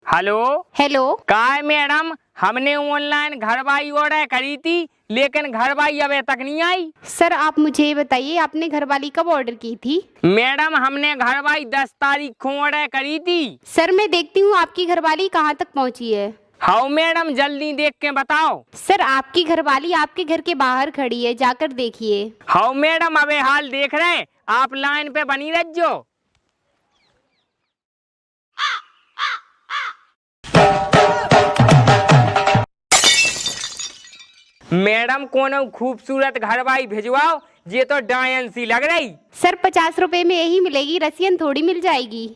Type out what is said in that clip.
Hello hello. का है madam, हमने ऑनलाइन घरवाई ऑर्डर करी थी लेकिन घरवाई अभी तक नहीं आई। सर आप मुझे ये बताइए आपने घरवाली कब ऑर्डर की थी? मैडम हमने घरवाई 10 तारीख को ऑर्डर करी थी। सर मैं देखती हूँ आपकी घरवाली कहाँ तक पहुँची है। हाँ मैडम जल्दी देख के बताओ। सर आपकी घरवाली आपके घर के बाहर खड़ी है, जाकर देखिए। हाँ मैडम अबे हाल देख रहे हैं, आप लाइन पे बनी रहो। मैडम कोनो खूबसूरत घरवाई भिजवाओ, ये तो डायन सी लग रही। सर 50 रुपए में यही मिलेगी, रसियन थोड़ी मिल जाएगी।